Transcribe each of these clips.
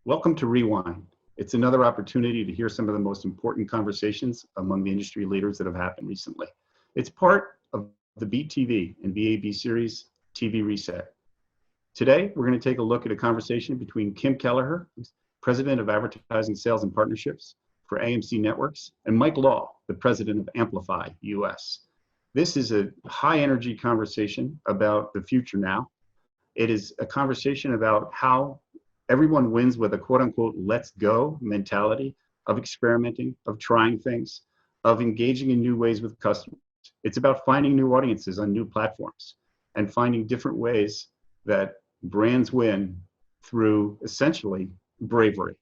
Welcome to Rewind. It's another opportunity to hear some of the most important conversations among the industry leaders that have happened recently. It's part of the Beet TV and VAB series, TV Reset. Today, we're going to take a look at a conversation between Kim Kelleher, President of Advertising Sales and Partnerships for AMC Networks, and Mike Law, the President of Amplify US. This is a high-energy conversation about the future now. It is a conversation about how everyone wins with a quote-unquote let's go mentality of experimenting, of trying things, of engaging in new ways with customers. It's about finding new audiences on new platforms and finding different ways that brands win through essentially bravery.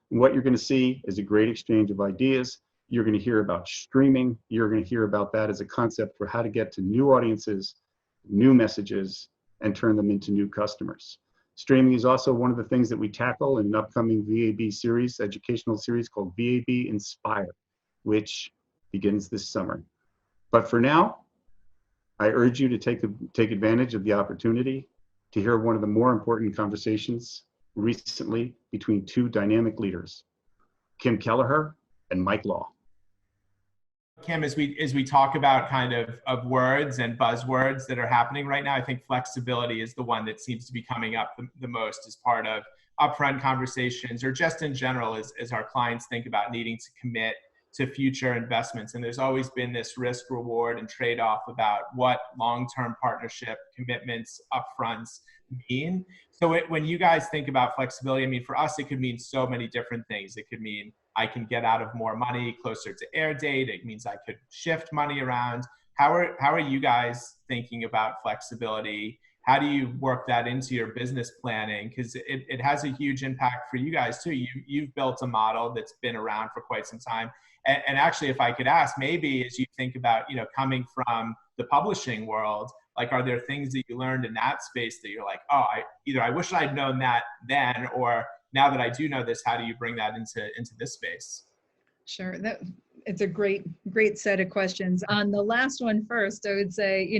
And what you're going to see is a great exchange of ideas. You're going to hear about streaming. You're going to hear about that as a concept for how to get to new audiences, new messages, and turn them into new customers. Streaming is also one of the things that we tackle in an upcoming VAB series, educational series called VAB Inspire, which begins this summer. But for now, I urge you to take advantage of the opportunity to hear one of the more important conversations recently between two dynamic leaders, Kim Kelleher and Mike Law. Kim, as we talk about kind of words and buzzwords that are happening right now, I think flexibility is the one that seems to be coming up the most as part of upfront conversations or just in general as our clients think about needing to commit to future investments. And there's always been this risk reward and trade-off about what long-term partnership commitments upfronts mean. So when you guys think about flexibility, I mean, for us, it could mean so many different things. It could mean I can get out of more money closer to air date. It means I could shift money around. How are you guys thinking about flexibility? How do you work that into your business planning? Because it has a huge impact for you guys too. You've built a model that's been around for quite some time. And actually, if I could ask, maybe as you think about, coming from the publishing world, like, are there things that you learned in that space that you're like, oh, I wish I'd known that then, or now that I do know this, how do you bring that into this space? Sure. It's a great set of questions. On the last one first, I would say,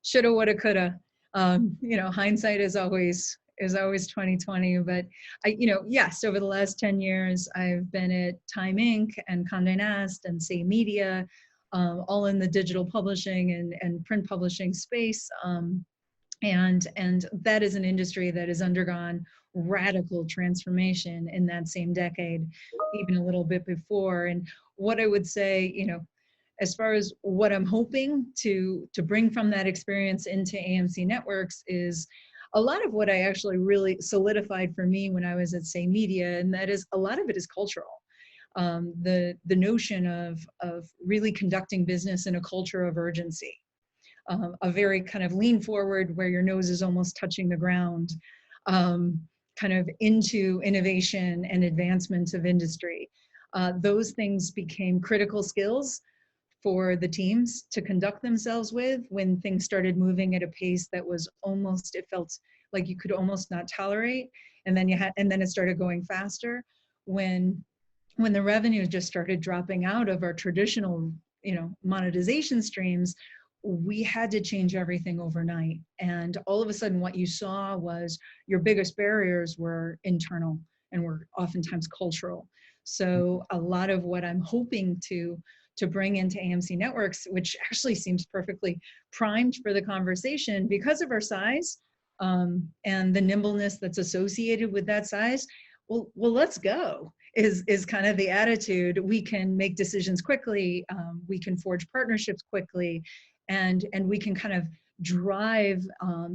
shoulda, woulda, coulda. Hindsight is always 2020. But yes, over the last 10 years, I've been at Time Inc. and Condé Nast and Say Media, all in the digital publishing and print publishing space. And that is an industry that has undergone radical transformation in that same decade, even a little bit before. And what I would say, as far as what I'm hoping to bring from that experience into AMC Networks is a lot of what I actually really solidified for me when I was at Say Media, and that is a lot of it is cultural. The notion of really conducting business in a culture of urgency. A very kind of lean forward where your nose is almost touching the ground, kind of into innovation and advancements of industry. Those things became critical skills for the teams to conduct themselves with when things started moving at a pace that was almost, it felt like you could almost not tolerate. And then it started going faster when the revenue just started dropping out of our traditional, monetization streams. We had to change everything overnight. And all of a sudden what you saw was your biggest barriers were internal and were oftentimes cultural. So a lot of what I'm hoping to bring into AMC Networks, which actually seems perfectly primed for the conversation because of our size and the nimbleness that's associated with that size. Well, let's go is kind of the attitude. We can make decisions quickly. We can forge partnerships quickly. And we can kind of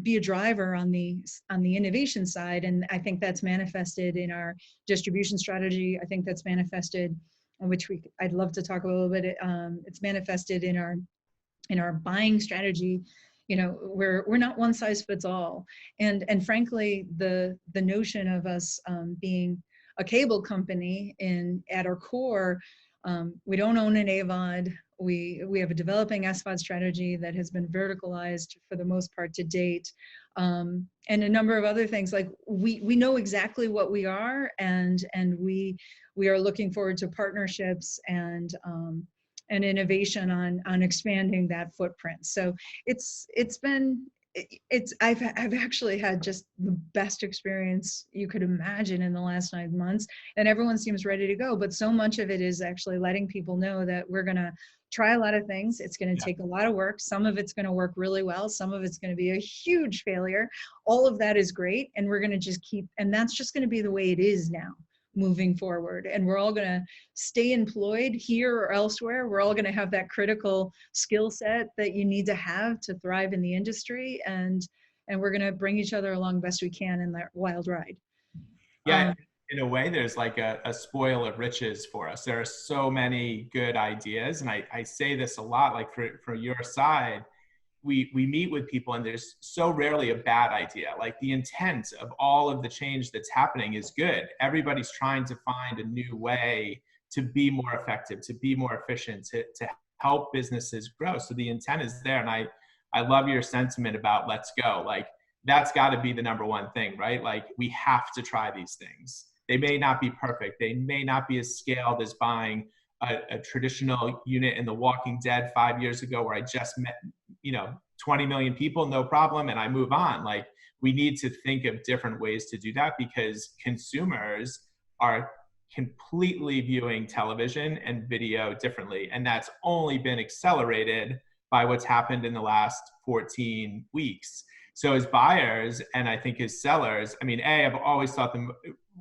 be a driver on the innovation side. And I think that's manifested in our distribution strategy. I think that's manifested, which I'd love to talk a little bit. It's manifested in our buying strategy. We're not one size fits all. And frankly, the notion of us being a cable company at our core, we don't own an AVOD. We have a developing SVOD strategy that has been verticalized for the most part to date, and a number of other things. Like we know exactly what we are, and we are looking forward to partnerships and innovation on expanding that footprint. So it's been I've actually had just the best experience you could imagine in the last 9 months, and everyone seems ready to go. But so much of it is actually letting people know that we're going to try a lot of things. It's going to take a lot of work. Some of it's going to work really well. Some of it's going to be a huge failure. All of that is great. And we're going to just and that's just going to be the way it is now moving forward. And we're all going to stay employed here or elsewhere. We're all going to have that critical skill set that you need to have to thrive in the industry. And we're going to bring each other along best we can in that wild ride. Yeah. In a way, there's like a spoil of riches for us. There are so many good ideas. And I say this a lot, like for your side, we meet with people and there's so rarely a bad idea. Like the intent of all of the change that's happening is good. Everybody's trying to find a new way to be more effective, to be more efficient, to help businesses grow. So the intent is there. And I love your sentiment about let's go. Like that's got to be the number one thing, right? Like we have to try these things. They may not be perfect. They may not be as scaled as buying a traditional unit in The Walking Dead 5 years ago where I just met, 20 million people, no problem, and I move on. Like we need to think of different ways to do that because consumers are completely viewing television and video differently. And that's only been accelerated by what's happened in the last 14 weeks. So as buyers, and I think as sellers, I've always thought them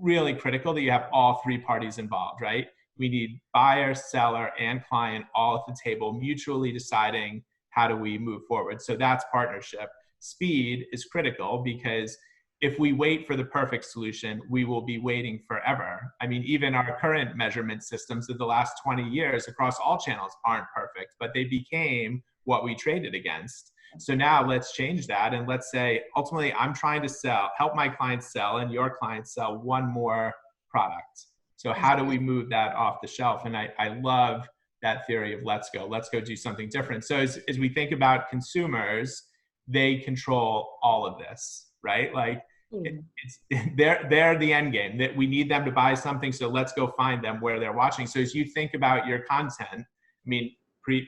really critical that you have all three parties involved, right? We need buyer, seller, and client all at the table, mutually deciding how do we move forward. So that's partnership. Speed is critical because if we wait for the perfect solution, we will be waiting forever. Even our current measurement systems of the last 20 years across all channels aren't perfect, but they became what we traded against. So now let's change that. And let's say, ultimately, I'm trying to help my clients sell and your clients sell one more product. So how do we move that off the shelf? And I love that theory of let's go do something different. So as we think about consumers, they control all of this, right? Like they're the end game, that we need them to buy something. So let's go find them where they're watching. So as you think about your content,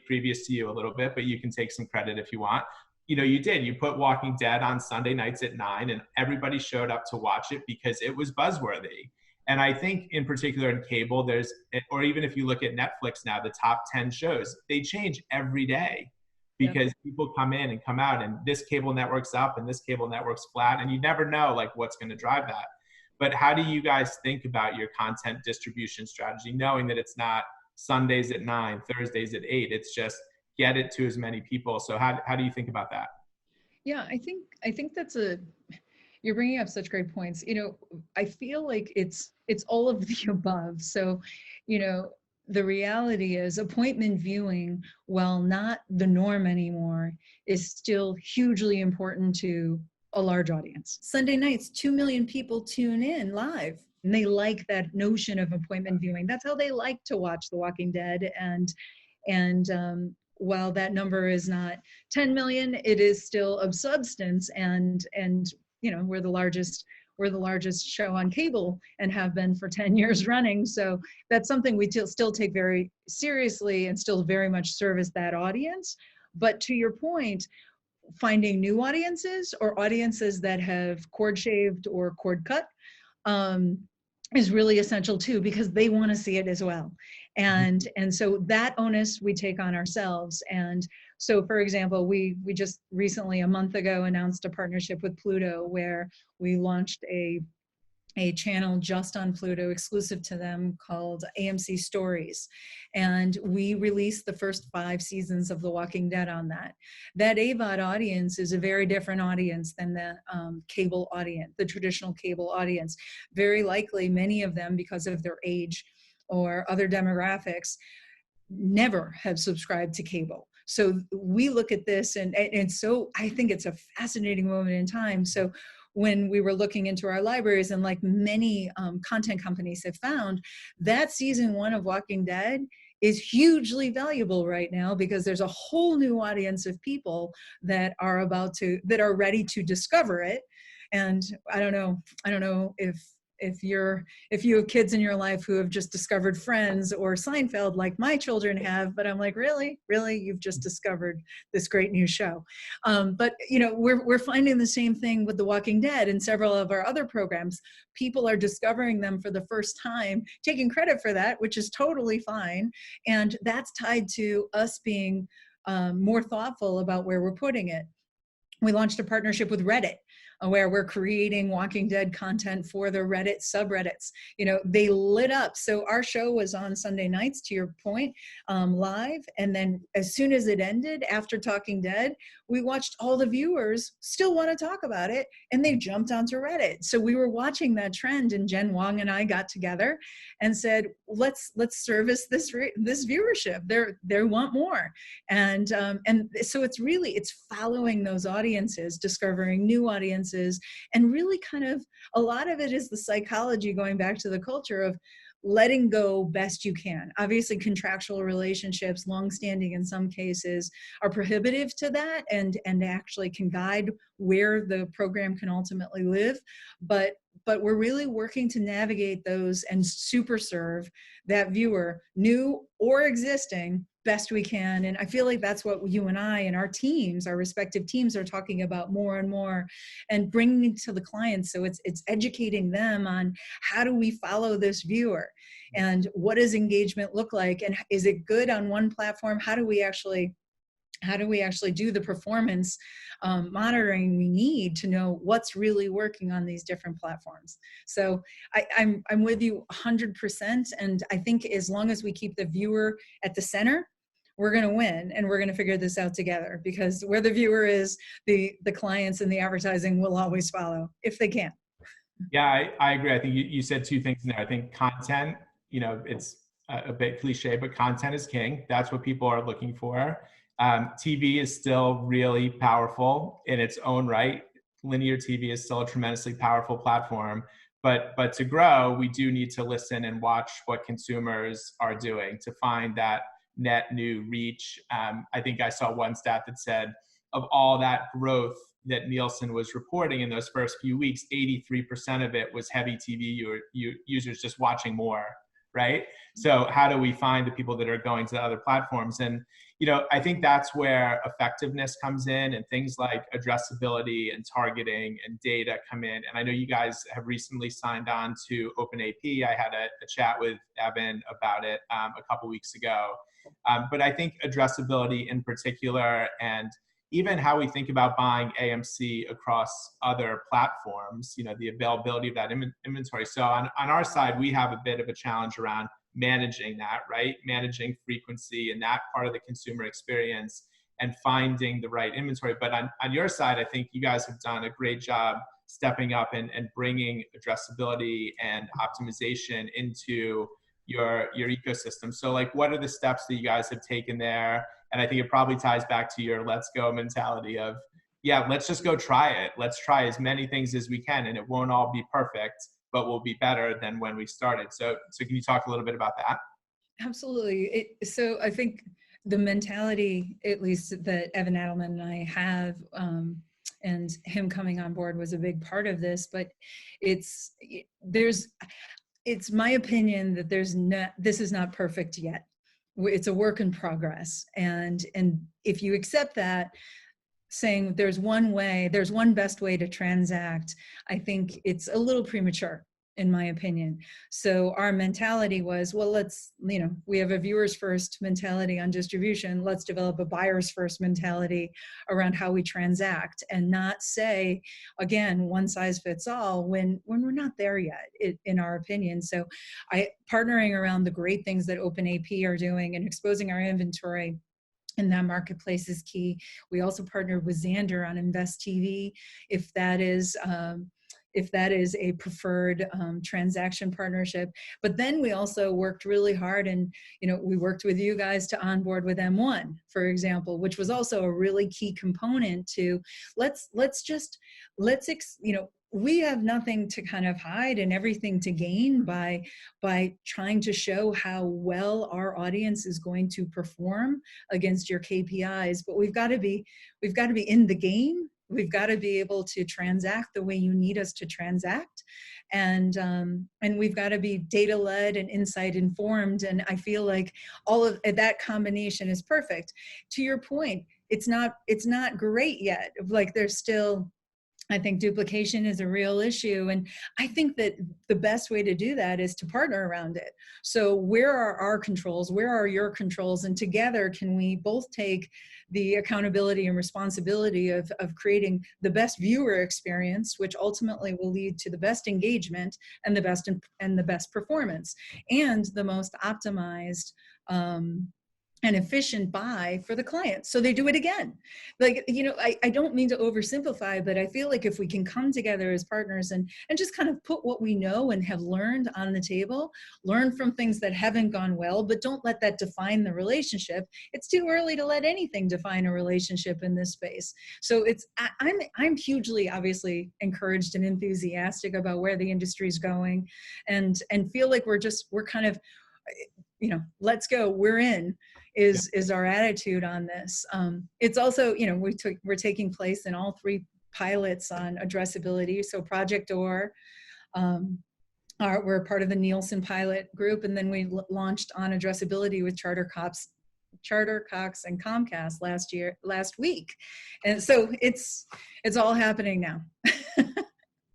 previous to you a little bit, but you can take some credit if you want. You put Walking Dead on Sunday nights at 9 and everybody showed up to watch it because it was buzzworthy. And I think in particular in cable, or even if you look at Netflix now, the top 10 shows, they change every day because people come in and come out and this cable network's up and this cable network's flat. And you never know like what's going to drive that. But how do you guys think about your content distribution strategy, knowing that it's not Sundays at 9, Thursdays at 8, it's just get it to as many people. So how do you think about that? Yeah, I think you're bringing up such great points. I feel like it's all of the above. So, the reality is appointment viewing, while not the norm anymore, is still hugely important to a large audience. Sunday nights, 2 million people tune in live. And they like that notion of appointment viewing. That's how they like to watch The Walking Dead. And while that number is not 10 million, it is still of substance. And we're the largest show on cable and have been for 10 years running. So that's something we still take very seriously and still very much service that audience. But to your point, finding new audiences or audiences that have cord shaved or cord cut is really essential too, because they want to see it as well. And so that onus we take on ourselves. And so, for example, we just recently, a month ago, announced a partnership with Pluto where we launched a channel just on Pluto, exclusive to them, called AMC Stories. And we released the first 5 seasons of The Walking Dead on that. That AVOD audience is a very different audience than the cable audience, the traditional cable audience. Very likely, many of them, because of their age or other demographics, never have subscribed to cable. So we look at this and so I think it's a fascinating moment in time. So when we were looking into our libraries, and like many content companies have found, that season 1 of Walking Dead is hugely valuable right now because there's a whole new audience of people that are ready to discover it. And I don't know if if you have kids in your life who have just discovered Friends or Seinfeld like my children have, but I'm like, really, you've just discovered this great new show. But we're finding the same thing with The Walking Dead and several of our other programs. People are discovering them for the first time, taking credit for that, which is totally fine, and that's tied to us being more thoughtful about where we're putting it. We launched a partnership with Reddit, where we're creating Walking Dead content for the Reddit subreddits. They lit up. So our show was on Sunday nights, to your point, live. And then as soon as it ended, after Talking Dead, we watched all the viewers still want to talk about it, and they jumped onto Reddit. So we were watching that trend, and Jen Wong and I got together and said, let's service this viewership. They want more. And so it's following those audiences, discovering new audiences, and really kind of a lot of it is the psychology, going back to the culture of letting go best you can. Obviously, contractual relationships, longstanding in some cases, are prohibitive to that and actually can guide where the program can ultimately live. But we're really working to navigate those and super serve that viewer, new or existing, best we can. And I feel like that's what you and I and our teams, our respective teams, are talking about more and more, and bringing to the clients. So it's educating them on how do we follow this viewer, and what does engagement look like, and is it good on one platform? How do we actually do the performance monitoring we need to know what's really working on these different platforms? So I'm with you 100%. And I think as long as we keep the viewer at the center, we're going to win, and we're going to figure this out together, because where the viewer is, the clients and the advertising will always follow if they can. Yeah, I agree. I think you said two things in there. I think content, it's a bit cliche, but content is king. That's what people are looking for. TV is still really powerful in its own right. Linear TV is still a tremendously powerful platform, but to grow, we do need to listen and watch what consumers are doing to find that net new reach. I think I saw one stat that said of all that growth that Nielsen was reporting in those first few weeks, 83% of it was heavy TV users just watching more, right? So how do we find the people that are going to the other platforms? And I think that's where effectiveness comes in, and things like addressability and targeting and data come in. And I know you guys have recently signed on to OpenAP. I had a chat with Evan about it a couple weeks ago. But I think addressability in particular, and even how we think about buying AMC across other platforms, the availability of that inventory. So on our side, we have a bit of a challenge around managing that, right? Managing frequency and that part of the consumer experience and finding the right inventory. But on your side, I think you guys have done a great job stepping up and bringing addressability and optimization into your ecosystem. So what are the steps that you guys have taken there? And I think it probably ties back to your let's go mentality of, yeah, let's just go try it. Let's try as many things as we can, and it won't all be perfect, but we'll be better than when we started. So can you talk a little bit about that? Absolutely. So I think the mentality, at least that Evan Adelman and I have, and him coming on board was a big part of this, but it's my opinion that this is not perfect yet. It's a work in progress. And if you accept that, saying there's one best way to transact, I think it's a little premature, in my opinion. So our mentality was, well, we have a viewers first mentality on distribution. Let's develop a buyers first mentality around how we transact, and not say, again, one size fits all when we're not there yet, in our opinion. So partnering around the great things that OpenAP are doing and exposing our inventory in that marketplace is key. We also partnered with Xandr on Invest TV, if that is a preferred transaction partnership. But then we also worked really hard, and we worked with you guys to onboard with M1, for example, which was also a really key component to we have nothing to kind of hide and everything to gain by trying to show how well our audience is going to perform against your KPIs. But we've got to be in the game We've got to be able to transact the way you need us to transact. And we've got to be data led and insight informed. And I feel like all of that combination is perfect. To your point, it's not great yet. Like there's still, I think duplication is a real issue. And I think that the best way to do that is to partner around it. So where are our controls? Where are your controls? And together, can we both take the accountability and responsibility of creating the best viewer experience, which ultimately will lead to the best engagement and the best performance and the most optimized and efficient buy for the client, so they do it again. Like, you know, I don't mean to oversimplify, but I feel like if we can come together as partners and just kind of put what we know and have learned on the table, learn from things that haven't gone well, but don't let that define the relationship. It's too early to let anything define a relationship in this space. So I'm hugely obviously encouraged and enthusiastic about where the industry is going, and feel like we're kind of, you know, let's go, we're in, is our attitude on this. It's also, you know, we're taking place in all 3 pilots on addressability. So Project Door, we're part of the Nielsen pilot group, and then we launched on addressability with Charter Cox and Comcast last week. And so it's all happening now.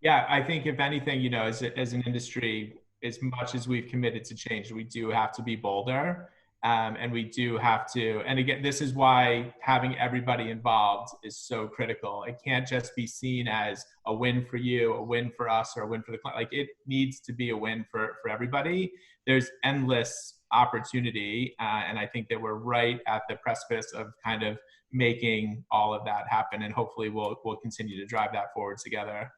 Yeah, I think if anything, you know, as an industry, as much as we've committed to change, we do have to be bolder. And we do have to, and again, this is why having everybody involved is so critical. It can't just be seen as a win for you, a win for us, or a win for the client. Like, it needs to be a win for everybody. There's endless opportunity. And I think that we're right at the precipice of kind of making all of that happen. And hopefully we'll continue to drive that forward together.